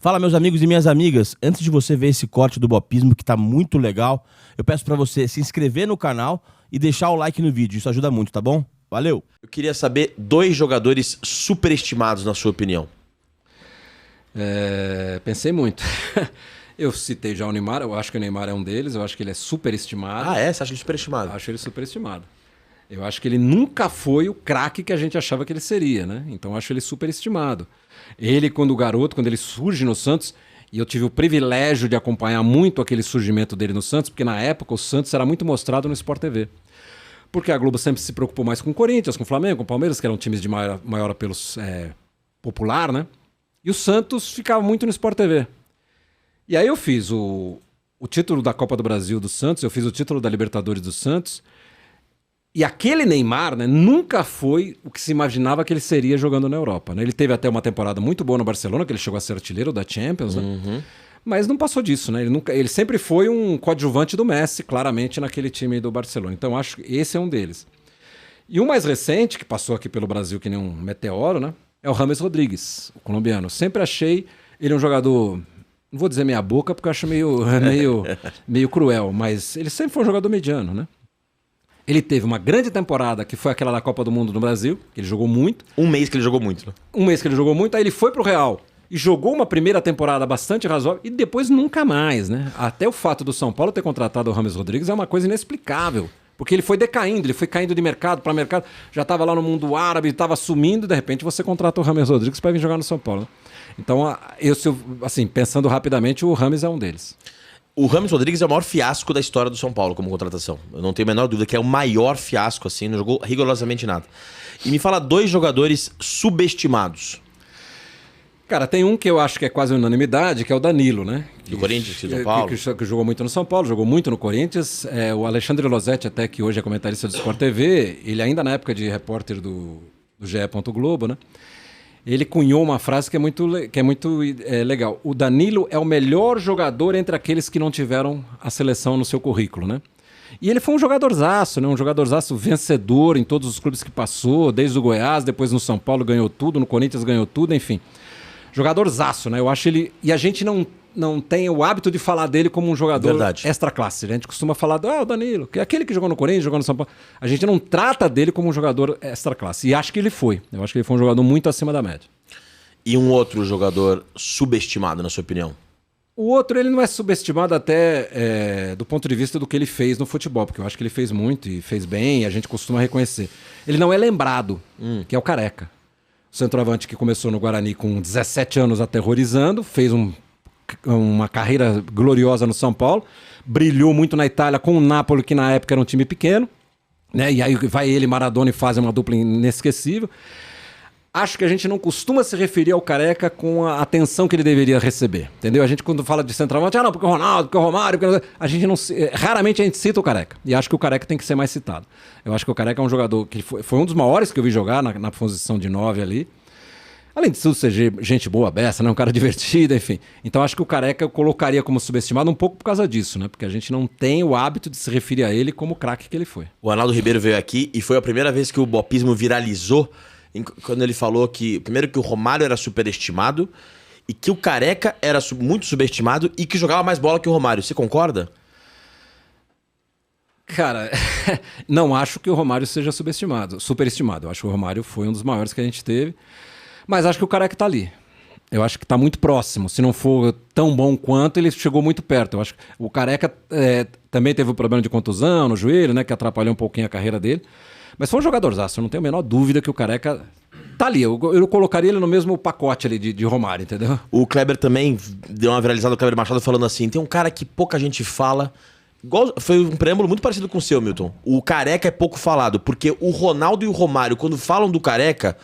Fala, meus amigos e minhas amigas. Antes de você ver esse corte do Bopismo, que tá muito legal, eu peço pra você se inscrever no canal e deixar o like no vídeo. Isso ajuda muito, tá bom? Valeu! Eu queria saber 2 jogadores superestimados, na sua opinião. Pensei muito. Eu citei já o Neymar, eu acho que o Neymar é um deles, eu acho que ele é superestimado. Ah, é? Você acha ele superestimado? Acho ele superestimado. Eu acho que ele nunca foi o craque que a gente achava que ele seria, né? Então eu acho ele superestimado. Ele, quando garoto, quando ele surge no Santos, e eu tive o privilégio de acompanhar muito aquele surgimento dele no Santos, porque na época o Santos era muito mostrado no Sport TV. Porque a Globo sempre se preocupou mais com o Corinthians, com o Flamengo, com o Palmeiras, que eram times de maior apelo popular, né? E o Santos ficava muito no Sport TV. E aí eu fiz o título da Copa do Brasil do Santos, eu fiz o título da Libertadores do Santos. E aquele Neymar, né, nunca foi o que se imaginava que ele seria jogando na Europa, né? Ele teve até uma temporada muito boa no Barcelona, que ele chegou a ser artilheiro da Champions, né? Mas não passou disso, né? Ele sempre foi um coadjuvante do Messi, claramente, naquele time do Barcelona. Então acho que esse é um deles. E o mais recente, que passou aqui pelo Brasil que nem um meteoro, né, é o James Rodrigues, o colombiano. Sempre achei ele um jogador, não vou dizer meia boca, porque eu acho meio cruel, mas ele sempre foi um jogador mediano, né? Ele teve uma grande temporada, que foi aquela da Copa do Mundo no Brasil, que ele jogou muito. Um mês que ele jogou muito, né? Um mês que ele jogou muito, aí ele foi pro Real e jogou uma primeira temporada bastante razoável e depois nunca mais, né? Até o fato do São Paulo ter contratado o James Rodrigues é uma coisa inexplicável. Porque ele foi decaindo, ele foi caindo de mercado para mercado, já estava lá no mundo árabe, estava sumindo, e de repente você contrata o James Rodrigues para vir jogar no São Paulo. Né? Então, assim, pensando rapidamente, o James é um deles. O James Rodrigues é o maior fiasco da história do São Paulo como contratação. Eu não tenho a menor dúvida que é o maior fiasco, assim, não jogou rigorosamente nada. E me fala 2 jogadores subestimados. Cara, tem um que eu acho que é quase unanimidade, que é o Danilo, né? Do Corinthians, do São Paulo. Que jogou muito no São Paulo, jogou muito no Corinthians. O Alexandre Losetti, até que hoje é comentarista do Sport TV, ele ainda na época de repórter do GE. Globo, né? Ele cunhou uma frase que é muito legal. O Danilo é o melhor jogador entre aqueles que não tiveram a seleção no seu currículo, né? E ele foi um jogadorzaço, né? Um jogadorzaço vencedor em todos os clubes que passou, desde o Goiás, depois no São Paulo ganhou tudo, no Corinthians ganhou tudo, enfim. Jogadorzaço, né? Eu acho ele... E a gente não tem o hábito de falar dele como um jogador extra classe. A gente costuma falar o Danilo, que é aquele que jogou no Corinthians, jogou no São Paulo. A gente não trata dele como um jogador extra classe. E acho que ele foi. Eu acho que ele foi um jogador muito acima da média. E um outro jogador subestimado, na sua opinião? O outro, ele não é subestimado até do ponto de vista do que ele fez no futebol, porque eu acho que ele fez muito e fez bem, e a gente costuma reconhecer. Ele não é lembrado, que é o Careca. O centroavante que começou no Guarani com 17 anos aterrorizando, fez uma carreira gloriosa no São Paulo, brilhou muito na Itália com o Napoli, que na época era um time pequeno, né? E aí vai ele e Maradona e fazem uma dupla inesquecível. Acho que a gente não costuma se referir ao Careca com a atenção que ele deveria receber, entendeu? A gente quando fala de centroavante, não, porque o Ronaldo, porque o Romário, porque... a gente não raramente a gente cita o Careca, e acho que o Careca tem que ser mais citado. Eu acho que o Careca é um jogador que foi um dos maiores que eu vi jogar na posição de 9 ali. Além de tudo ser gente boa, beça, né? Um cara divertido, enfim. Então acho que o Careca eu colocaria como subestimado um pouco por causa disso, né? Porque a gente não tem o hábito de se referir a ele como o craque que ele foi. O Arnaldo Ribeiro veio aqui e foi a primeira vez que o bopismo viralizou, quando ele falou que, primeiro, que o Romário era superestimado e que o Careca era muito subestimado e que jogava mais bola que o Romário. Você concorda? Cara, não acho que o Romário seja superestimado. Eu acho que o Romário foi um dos maiores que a gente teve. Mas acho que o Careca tá ali. Eu acho que tá muito próximo. Se não for tão bom quanto, ele chegou muito perto. Eu acho que o Careca também teve um problema de contusão no joelho, né? Que atrapalhou um pouquinho a carreira dele. Mas foi um jogadorzaço. Eu não tenho a menor dúvida que o Careca tá ali. Eu colocaria ele no mesmo pacote ali de Romário, entendeu? O Kleber também deu uma viralizada, o Kleber Machado, falando assim, tem um cara que pouca gente fala... Foi um preâmbulo muito parecido com o seu, Milton. O Careca é pouco falado, porque o Ronaldo e o Romário, quando falam do Careca,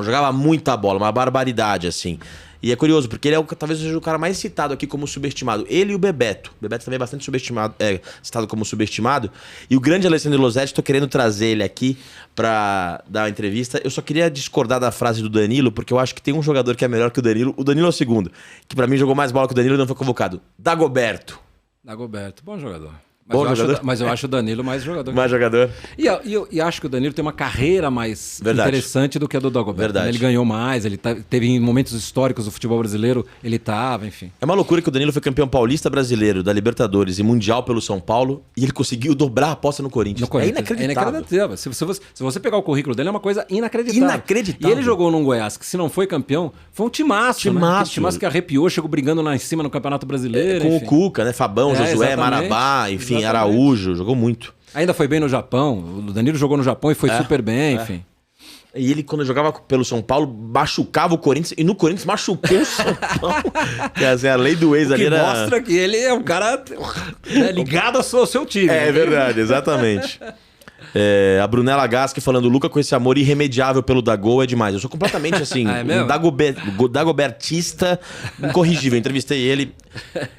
jogava muita bola, uma barbaridade, assim. E é curioso, porque ele é talvez seja o cara mais citado aqui como subestimado. Ele e o Bebeto. O Bebeto também é bastante subestimado, citado como subestimado. E o grande Alessandro Losetti, tô querendo trazer ele aqui pra dar uma entrevista. Eu só queria discordar da frase do Danilo, porque eu acho que tem um jogador que é melhor que o Danilo. O Danilo é o segundo, que pra mim jogou mais bola que o Danilo e não foi convocado. Dagoberto. Dagoberto, bom jogador. Bom jogador. Mas eu acho o Danilo mais jogador. Mais jogador. E acho que o Danilo tem uma carreira mais Verdade. interessante do que a do Dagoberto. Verdade. Ele ganhou mais, ele teve em momentos históricos do futebol brasileiro, ele estava, enfim. É uma loucura que o Danilo foi campeão paulista brasileiro, da Libertadores e Mundial pelo São Paulo, e ele conseguiu dobrar a aposta no Corinthians. É inacreditável. Se você pegar o currículo dele, é uma coisa inacreditável. Inacreditável. E ele jogou num Goiás que, se não foi campeão, foi um timaço. Né? Um timaço que arrepiou, chegou brigando lá em cima no Campeonato Brasileiro. Com o Cuca, né? Fabão, Josué, Marabá, enfim, Araújo, jogou muito. Ainda foi bem no Japão. O Danilo jogou no Japão e foi super bem, enfim. E ele, quando jogava pelo São Paulo, machucava o Corinthians. E no Corinthians machucou o São Paulo. Quer dizer, a lei do ex ali era... mostra que ele é um cara ligado ao seu time. É verdade, exatamente. A Brunella Gasque falando, o Luca com esse amor irremediável pelo Dagol é demais. Eu sou completamente assim, um dagobertista incorrigível. Eu entrevistei ele.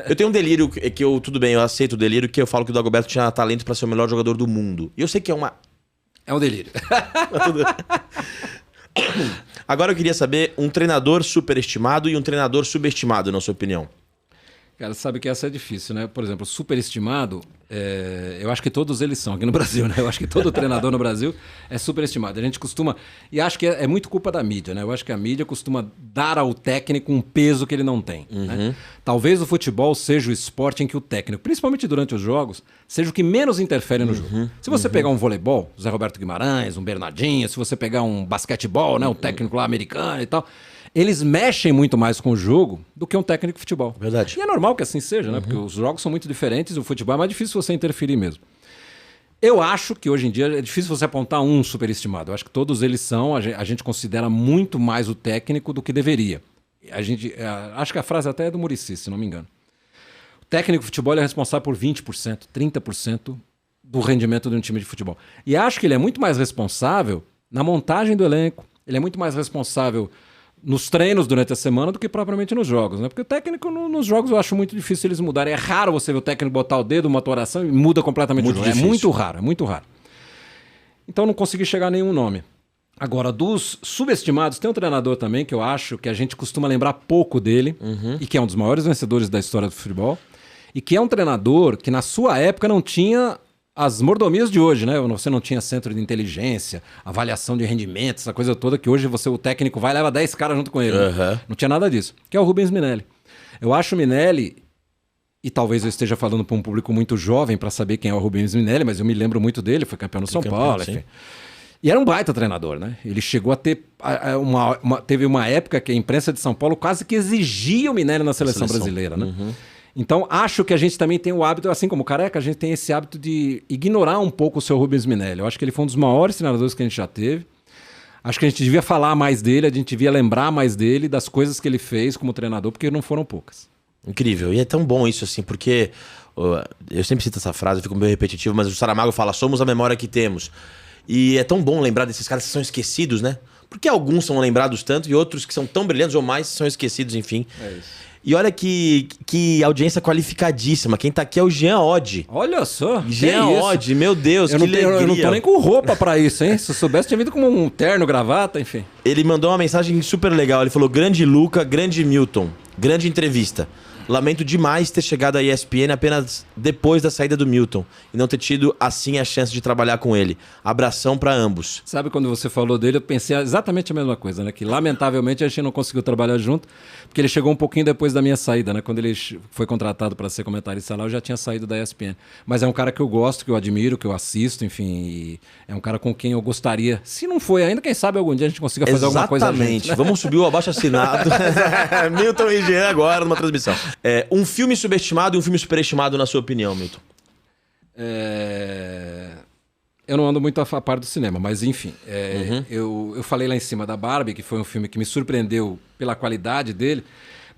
Eu tenho um delírio que tudo bem, eu aceito o delírio, que eu falo que o Dagoberto tinha talento para ser o melhor jogador do mundo. E eu sei que é uma... É um delírio. Agora eu queria saber um treinador superestimado e um treinador subestimado, na sua opinião. Cara, sabe que essa é difícil, né? Por exemplo, superestimado, eu acho que todos eles são aqui no Brasil, né? Eu acho que todo treinador no Brasil é superestimado. A gente costuma... E acho que é muito culpa da mídia, né? Eu acho que a mídia costuma dar ao técnico um peso que ele não tem. Né? Talvez o futebol seja o esporte em que o técnico, principalmente durante os jogos, seja o que menos interfere no jogo. Se você pegar um voleibol, Zé Roberto Guimarães, um Bernardinho, se você pegar um basquetebol, né? Um técnico lá americano e tal... Eles mexem muito mais com o jogo do que um técnico de futebol. Verdade. E é normal que assim seja, né? Porque os jogos são muito diferentes e o futebol é mais difícil você interferir mesmo. Eu acho que hoje em dia é difícil você apontar um superestimado. Eu acho que todos eles são, a gente considera muito mais o técnico do que deveria. Acho que a frase até é do Muricy, se não me engano. O técnico de futebol é responsável por 20%, 30% do rendimento de um time de futebol. E acho que ele é muito mais responsável na montagem do elenco, ele é muito mais responsável nos treinos durante a semana do que propriamente nos jogos, né? Porque o técnico nos jogos eu acho muito difícil eles mudarem. É raro você ver o técnico botar o dedo numa atuação e muda completamente o jogo. É muito raro, é muito raro. Então não consegui chegar a nenhum nome. Agora, dos subestimados, tem um treinador também que eu acho que a gente costuma lembrar pouco dele e que é um dos maiores vencedores da história do futebol e que é um treinador que na sua época não tinha as mordomias de hoje, né? Você não tinha centro de inteligência, avaliação de rendimento, essa coisa toda que hoje o técnico vai e leva 10 caras junto com ele. Né? Não tinha nada disso. Que é o Rubens Minelli. Eu acho o Minelli, e talvez eu esteja falando para um público muito jovem para saber quem é o Rubens Minelli, mas eu me lembro muito dele, foi campeão no São Paulo. Enfim. E era um baita treinador, né? Ele chegou a ter... teve uma época que a imprensa de São Paulo quase que exigia o Minelli na seleção brasileira, né? Então, acho que a gente também tem o hábito, assim como o Careca, a gente tem esse hábito de ignorar um pouco o seu Rubens Minelli. Eu acho que ele foi um dos maiores treinadores que a gente já teve. Acho que a gente devia falar mais dele, a gente devia lembrar mais dele, das coisas que ele fez como treinador, porque não foram poucas. Incrível. E é tão bom isso, assim, porque... eu sempre cito essa frase, eu fico meio repetitivo, mas o Saramago fala, somos a memória que temos. E é tão bom lembrar desses caras que são esquecidos, né? Porque alguns são lembrados tanto e outros que são tão brilhantes ou mais são esquecidos, enfim. É isso. E olha que audiência qualificadíssima. Quem tá aqui é o Jean Oddi. Olha só. Jean Oddi, meu Deus, que alegria. Eu não tô nem com roupa pra isso, hein? Se eu soubesse, tinha vindo com um terno, gravata, enfim. Ele mandou uma mensagem super legal. Ele falou, grande Luca, grande Milton, grande entrevista. Lamento demais ter chegado à ESPN apenas depois da saída do Milton e não ter tido, assim, a chance de trabalhar com ele. Abração pra ambos. Sabe, quando você falou dele, eu pensei exatamente a mesma coisa, né? Que, lamentavelmente, a gente não conseguiu trabalhar junto, porque ele chegou um pouquinho depois da minha saída, né? Quando ele foi contratado para ser comentarista lá, eu já tinha saído da ESPN. Mas é um cara que eu gosto, que eu admiro, que eu assisto, enfim. E é um cara com quem eu gostaria, se não foi ainda, quem sabe algum dia a gente consiga fazer alguma coisa junto. Exatamente. Vamos subir o abaixo-assinado. Milton e Jean agora numa transmissão. Um filme subestimado e um filme superestimado, na sua opinião, Milton? Eu não ando muito a par do cinema, mas enfim. Eu falei lá em cima da Barbie, que foi um filme que me surpreendeu pela qualidade dele,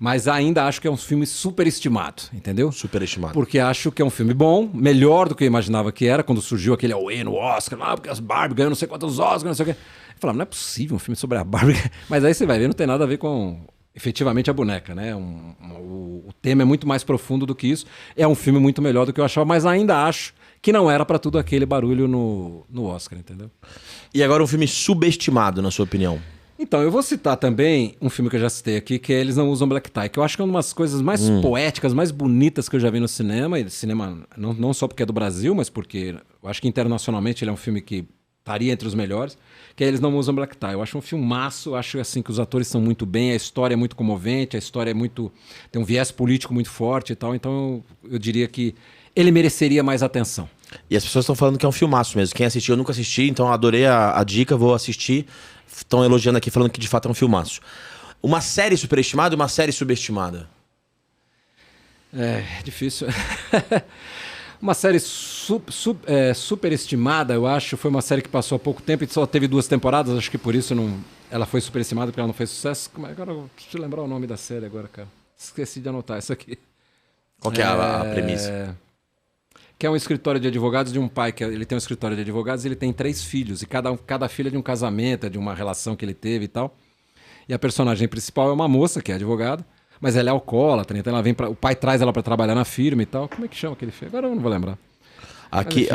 mas ainda acho que é um filme superestimado, entendeu? Superestimado. Porque acho que é um filme bom, melhor do que eu imaginava que era, quando surgiu aquele auê no Oscar, porque as Barbie ganham não sei quantos Oscars, não sei o quê. Eu falava, não é possível um filme sobre a Barbie. Mas aí você vai ver, não tem nada a ver com... efetivamente a boneca, né? O tema é muito mais profundo do que isso. É um filme muito melhor do que eu achava, mas ainda acho que não era pra tudo aquele barulho no Oscar, entendeu? E agora um filme subestimado, na sua opinião? Então, eu vou citar também um filme que eu já citei aqui, que é Eles Não Usam Black Tie, que eu acho que é uma das coisas mais poéticas, mais bonitas que eu já vi no cinema. E cinema não só porque é do Brasil, mas porque eu acho que internacionalmente ele é um filme que estaria entre os melhores, que é Eles Não Usam Black Tie. Eu acho um filmaço, eu acho assim que os atores estão muito bem, a história é muito comovente, a história é muito... tem um viés político muito forte e tal, então eu diria que ele mereceria mais atenção. E as pessoas estão falando que é um filmaço mesmo. Quem assistiu, eu nunca assisti, então adorei a dica, vou assistir. Estão elogiando aqui, falando que de fato é um filmaço. Uma série superestimada e uma série subestimada? É difícil. Uma série superestimada, eu acho, foi uma série que passou há pouco tempo e só teve 2 temporadas, acho que por isso ela foi superestimada, porque ela não fez sucesso. Agora eu preciso lembrar o nome da série agora, cara. Esqueci de anotar isso aqui. Qual que é a premissa? Que é um escritório de advogados de um pai, ele tem um escritório de advogados e ele tem 3 filhos, e cada filho é de um casamento, é de uma relação que ele teve e tal. E a personagem principal é uma moça, que é advogada, mas ela é alcoólatra, então o pai traz ela para trabalhar na firma e tal. Como é que chama aquele filme? Agora eu não vou lembrar. Aqui,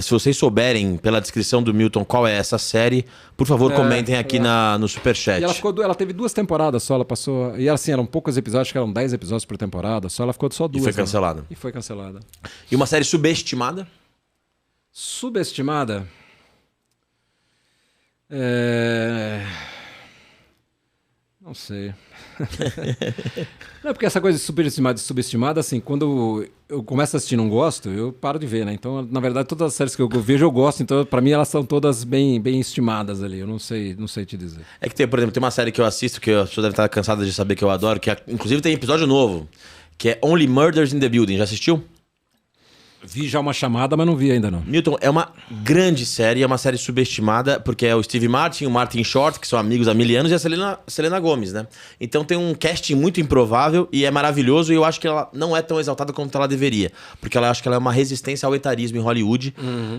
se vocês souberem pela descrição do Milton qual é essa série, por favor, comentem aqui no Superchat. E ela teve 2 temporadas só, ela passou... E assim, eram poucos episódios, acho que eram 10 episódios por temporada, só ela ficou só 2. E foi cancelada. E foi cancelada. E uma série subestimada? Subestimada? Não sei. Não, porque essa coisa de superestimada e subestimada, assim, quando eu começo a assistir e não gosto, eu paro de ver, né? Então, na verdade, todas as séries que eu vejo eu gosto, então, pra mim, elas são todas bem estimadas ali. Eu não sei te dizer. É que tem, por exemplo, tem uma série que eu assisto que as pessoas devem estar cansadas de saber que eu adoro, que inclusive tem episódio novo, que é Only Murders in the Building. Já assistiu? Vi já uma chamada, mas não vi ainda não. Milton, é uma grande série, é uma série subestimada, porque é o Steve Martin, o Martin Short, que são amigos há 1000 anos, e a Selena Gomez, né? Então tem um casting muito improvável e é maravilhoso, e eu acho que ela não é tão exaltada quanto ela deveria, porque ela acho que ela é uma resistência ao etarismo em Hollywood.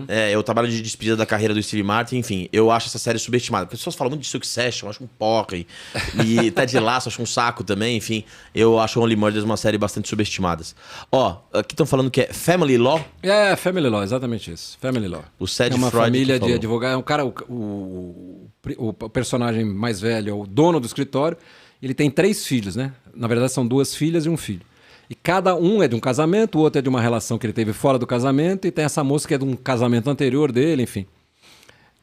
É o trabalho de despedida da carreira do Steve Martin, enfim, eu acho essa série subestimada. As pessoas falam muito de Succession, eu acho um porre, e Ted Lasso, acho um saco também, enfim, eu acho Only Murders uma série bastante subestimada. Ó, aqui estão falando que é Family Law. Family Law, exatamente isso. Family Law. O Sad é uma Freud família de advogados. É um cara, o personagem mais velho é o dono do escritório. Ele tem 3 filhos, né? Na verdade, são 2 filhas e um filho. E cada um é de um casamento, o outro é de uma relação que ele teve fora do casamento, e tem essa moça que é de um casamento anterior dele, enfim.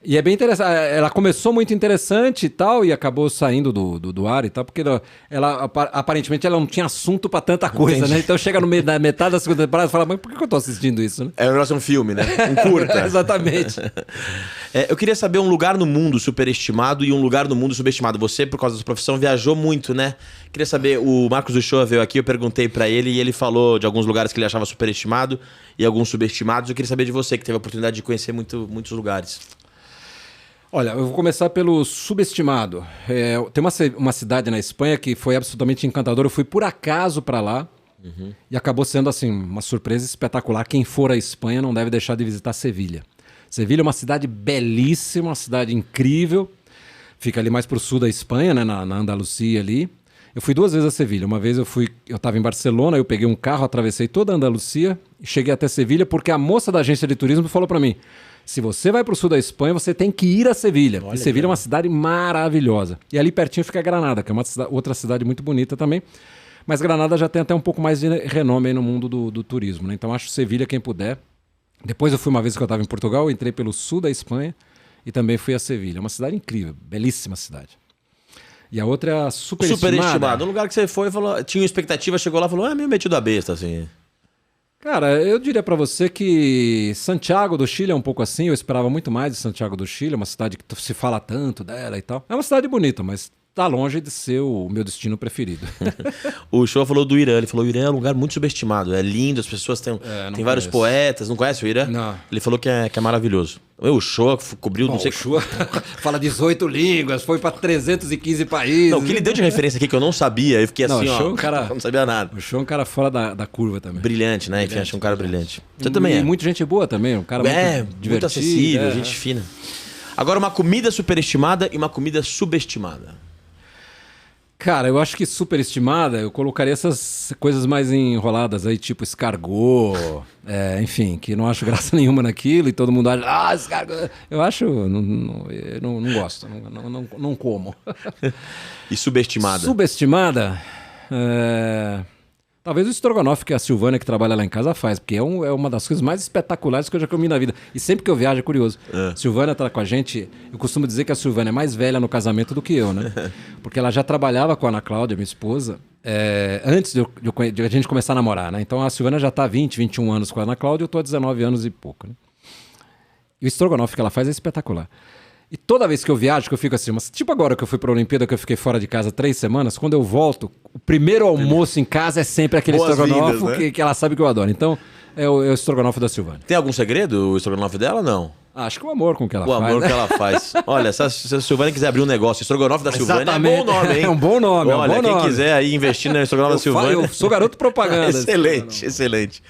E é bem interessante. Ela começou muito interessante e tal, e acabou saindo do ar e tal, porque ela aparentemente ela não tinha assunto pra tanta coisa, Entendi. né? Então chega no meio da metade da segunda temporada e fala, mas por que eu tô assistindo isso, né? É um negócio, um filme, né? Um curta. Exatamente. Eu queria saber um lugar no mundo superestimado e um lugar no mundo subestimado. Você, por causa da sua profissão, viajou muito, né? Queria saber, o Marcos Uchoa veio aqui, eu perguntei pra ele e ele falou de alguns lugares que ele achava superestimado e alguns subestimados. Eu queria saber de você, que teve a oportunidade de conhecer muitos lugares. Olha, eu vou começar pelo subestimado. Tem uma cidade na Espanha que foi absolutamente encantadora. Eu fui por acaso para lá e acabou sendo assim uma surpresa espetacular. Quem for à Espanha não deve deixar de visitar Sevilha. Sevilha é uma cidade belíssima, uma cidade incrível. Fica ali mais para o sul da Espanha, né, na Andalucia ali. Eu fui 2 vezes a Sevilha. Uma vez eu estava em Barcelona, eu peguei um carro, atravessei toda a Andalucia e cheguei até Sevilha porque a moça da agência de turismo falou para mim: se você vai para o sul da Espanha, você tem que ir a Sevilha. E Sevilha é uma cidade maravilhosa. E ali pertinho fica Granada, que é outra cidade muito bonita também. Mas Granada já tem até um pouco mais de renome aí no mundo do turismo, né? Então acho Sevilha quem puder. Depois eu fui uma vez que eu estava em Portugal, entrei pelo sul da Espanha e também fui a Sevilha. É uma cidade incrível, belíssima cidade. E a outra é a superestimada. Um lugar que você foi e falou, tinha uma expectativa, chegou lá e falou, meio metido a besta, assim. Cara, eu diria pra você que Santiago do Chile é um pouco assim. Eu esperava muito mais de Santiago do Chile, é uma cidade que se fala tanto dela e tal. É uma cidade bonita, mas tá longe de ser o meu destino preferido. O Show falou do Irã, ele falou: o Irã é um lugar muito subestimado, é lindo, as pessoas têm vários poetas. Não conhece o Irã? Não. Ele falou que é maravilhoso. O Show cobriu, não sei... O Show fala 18 línguas, foi pra 315 países. Não, o que ele deu de referência aqui que eu não sabia, eu fiquei assim, o Show, cara, não sabia nada. O Show é um cara fora da curva também. Brilhante, né? Enfim, acho um cara brilhante. Você também é. Muita gente boa também, um cara muito divertido. Muito acessível, gente fina. Agora, uma comida superestimada e uma comida subestimada. Cara, eu acho que superestimada, eu colocaria essas coisas mais enroladas aí, tipo escargot, enfim, que não acho graça nenhuma naquilo e todo mundo acha, escargot. Eu acho, não gosto, não como. E subestimada? Subestimada, talvez o estrogonofe que a Silvânia, que trabalha lá em casa, faz, porque é uma das coisas mais espetaculares que eu já comi na vida. E sempre que eu viajo é curioso. Silvânia tá com a gente, eu costumo dizer que a Silvânia é mais velha no casamento do que eu, né? Porque ela já trabalhava com a Ana Cláudia, minha esposa, antes de a gente começar a namorar, né? Então a Silvânia já tá há 20, 21 anos com a Ana Cláudia, eu tô há 19 anos e pouco, né? E o estrogonofe que ela faz é espetacular. E toda vez que eu viajo, que eu fico assim, mas tipo agora que eu fui pra Olimpíada, que eu fiquei fora de casa 3 semanas, quando eu volto, o primeiro almoço em casa é sempre aquele estrogonofe, né? que ela sabe que eu adoro. Então, é o estrogonofe da Silvânia. Tem algum segredo o estrogonofe dela ou não? Acho que o amor com que ela O faz. amor né? que ela faz. Olha, se a Silvânia quiser abrir um negócio, estrogonofe da Silvânia, é bom nome, hein? É um bom nome, Olha, é um bom quem nome. quiser aí investir no estrogonofe da Silvânia... Eu sou garoto propaganda. Excelente, excelente.